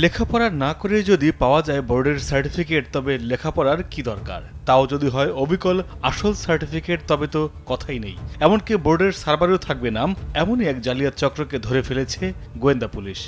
লেখাপড়া না করে যদি পাওয়া যায় বোর্ডের সার্টিফিকেট, তবে লেখাপড়ার কি দরকার? তাও যদি হয় অবিকল আসল সার্টিফিকেট, তবে তো কথাই নেই। এমনকি বোর্ডের সার্ভারেও থাকবে নাম, এমনই এক জালিয়াত চক্রকে ধরে ফেলেছে গোয়েন্দা পুলিশ।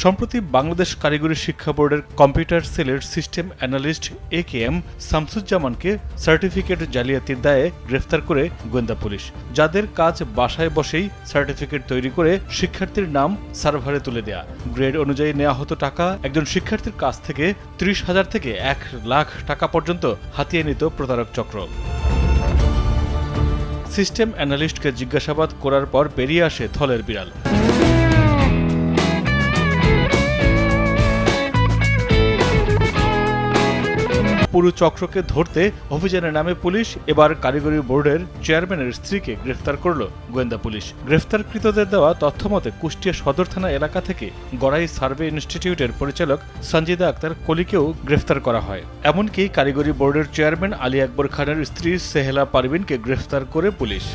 সম্প্রতি বাংলাদেশ কারিগরি শিক্ষা বোর্ডের কম্পিউটার সেলের সিস্টেম অ্যানালিস্ট AKM শামসুজ্জামানকে সার্টিফিকেট জালিয়াতির দায়ে গ্রেফতার করে গোয়েন্দা পুলিশ। যাদের কাজ বাসায় বসেই সার্টিফিকেট তৈরি করে শিক্ষার্থীর নাম সার্ভারে তুলে দেয়া, গ্রেড অনুযায়ী নেওয়া হতো টাকা। একজন শিক্ষার্থীর কাছ থেকে 30,000 থেকে 1 লাখ টাকা পর্যন্ত হাতিয়ে নিত প্রতারক চক্র। সিস্টেম অ্যানালিস্টকে জিজ্ঞাসাবাদ করার পর বেরিয়ে আসে থলের বিড়াল। পুরো চক্রকে ধরতে অভিযানের নামে পুলিশ এবার কারিগরি বোর্ডের চেয়ারম্যানের স্ত্রীকে গ্রেফতার করল গোয়েন্দা পুলিশ। গ্রেফতারকৃতদের দেওয়া তথ্যমতে কুষ্টিয়া সদর থানা এলাকা থেকে গড়াই সার্ভে ইনস্টিটিউটের পরিচালক সঞ্জিদা আক্তার কলিকেও গ্রেফতার করা হয়। এমনকি কারিগরি বোর্ডের চেয়ারম্যান আলী আকবর খানের স্ত্রী সেহেলা পারভিনকে গ্রেফতার করে পুলিশ।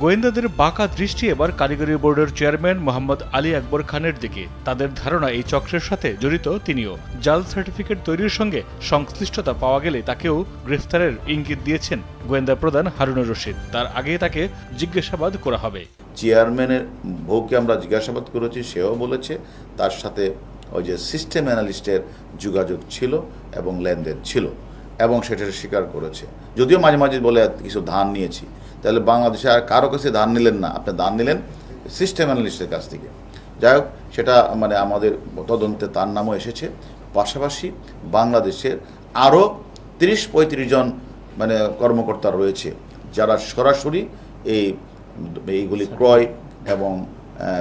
গোয়েন্দাদের বাঁকা দৃষ্টি এবার কারিগরি বোর্ডের চেয়ারম্যান মোহাম্মদ আলী আকবর খানের দিকে। তাদের ধারণা এই চক্রের সাথে জড়িত তিনিও। জাল সার্টিফিকেট তৈরির সঙ্গে সংশ্লিষ্টতা পাওয়া গেলে তাকেও গ্রেফতারের ইঙ্গিত দিয়েছেন গোয়েন্দা প্রধান হারুনুর রশিদ। তার আগে তাকে জিজ্ঞাসাবাদ করা হবে। চেয়ারম্যানের বউকে আমরা জিজ্ঞাসাবাদ করেছি, সেও বলেছে তার সাথে ওই যে সিস্টেম অ্যানালিস্টের যোগাযোগ ছিল এবং লেনদেন ছিল, এবং সেটা স্বীকার করেছে। যদিও মাঝে মাঝে বলে কিছু ধান নিয়েছি, তাহলে বাংলাদেশে আর কারো কাছে ধান নিলেন না, আপনি ধান নিলেন সিস্টেম অ্যানালিস্টের কাছ থেকে। যাই হোক, সেটা আমাদের তদন্তে তার নামও এসেছে। পাশাপাশি বাংলাদেশের আরও 30-35 জন কর্মকর্তা রয়েছে যারা সরাসরি এইগুলি ক্রয় এবং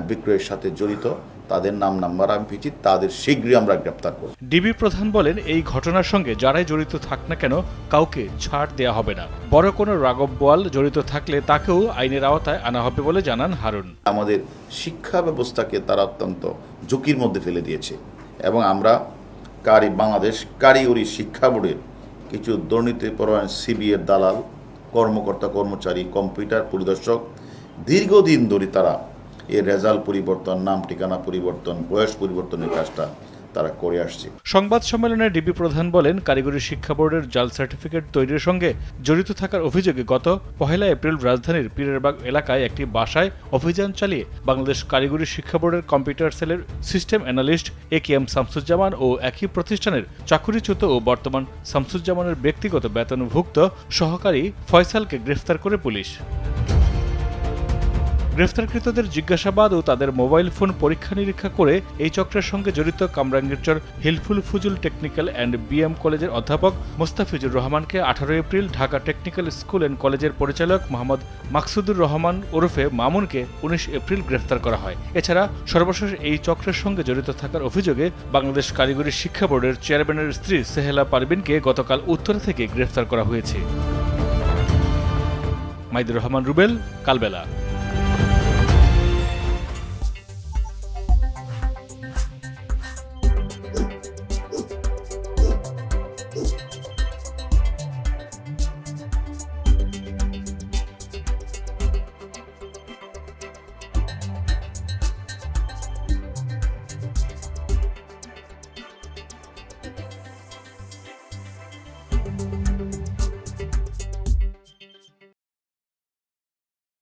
বিক্রয়ের সাথে জড়িত। তাদের নাম নাম্বার আমি পেয়েছি, তাদের শীঘ্রই আমরা গ্রেপ্তার করব। ডিবি প্রধান বলেন, এই ঘটনার সঙ্গে যারাই জড়িত থাক না কেন কাউকে ছাড় দেয়া হবে না। বড় কোনো রাঘব বোয়াল জড়িত থাকলে তাকেও আইনের আওতায় আনা হবে বলে জানান হারুন। আমাদের শিক্ষা ব্যবস্থাকে তারা অত্যন্ত ঝুঁকির মধ্যে ফেলে দিয়েছে, এবং আমরা বাংলাদেশ কারিগরি শিক্ষা বোর্ডের কিছু দুর্নীতিপরায়ণ সিবিএর দালাল, কর্মকর্তা কর্মচারী, কম্পিউটার পরিদর্শক দীর্ঘদিন ধরে তারা এর রেজাল্ট পরিবর্তন, নাম ঠিকানা পরিবর্তন, বয়স পরিবর্তনের কাজটা তারা করে আসছে। সংবাদ সম্মেলনে ডিবি প্রধান বলেন, কারিগরি শিক্ষা বোর্ডের জাল সার্টিফিকেট তৈরির সঙ্গে জড়িত থাকার অভিযোগে গত 1 এপ্রিল রাজধানীর পীরেরবাগ এলাকায় একটি বাসায় অভিযান চালিয়ে বাংলাদেশ কারিগরি শিক্ষা বোর্ডের কম্পিউটার সেলের সিস্টেম অ্যানালিস্ট AKM শামসুজ্জামান ও একই প্রতিষ্ঠানের চাকুরিচ্যুত ও বর্তমান শামসুজ্জামানের ব্যক্তিগত বেতনভুক্ত সহকারী ফয়সালকে গ্রেফতার করে পুলিশ। গ্রেফতারকৃতদের জিজ্ঞাসাবাদ ও তাদের মোবাইল ফোন পরীক্ষা নিরীক্ষা করে এই চক্রের সঙ্গে জড়িত Kamrangirchar Hilful Fuzul technical and BM কলেজের অধ্যাপক মোস্তাফিজুর রহমানকে 18 April Dhaka technical school and কলেজের পরিচালক মোহাম্মদ মাকসুদুর রহমান ওরফে মামুনকে 19 এপ্রিল গ্রেফতার করা হয়। এছাড়া সর্বশেষ এই চক্রের সঙ্গে জড়িত থাকার অভিযোগে বাংলাদেশ কারিগরি শিক্ষা বোর্ডের চেয়ারম্যানের স্ত্রী সেহেলা পারভিনকে গতকাল উত্তরা থেকে গ্রেফতার করা হয়েছে। মাইদুর রহমান রুবেল, কালবেলা।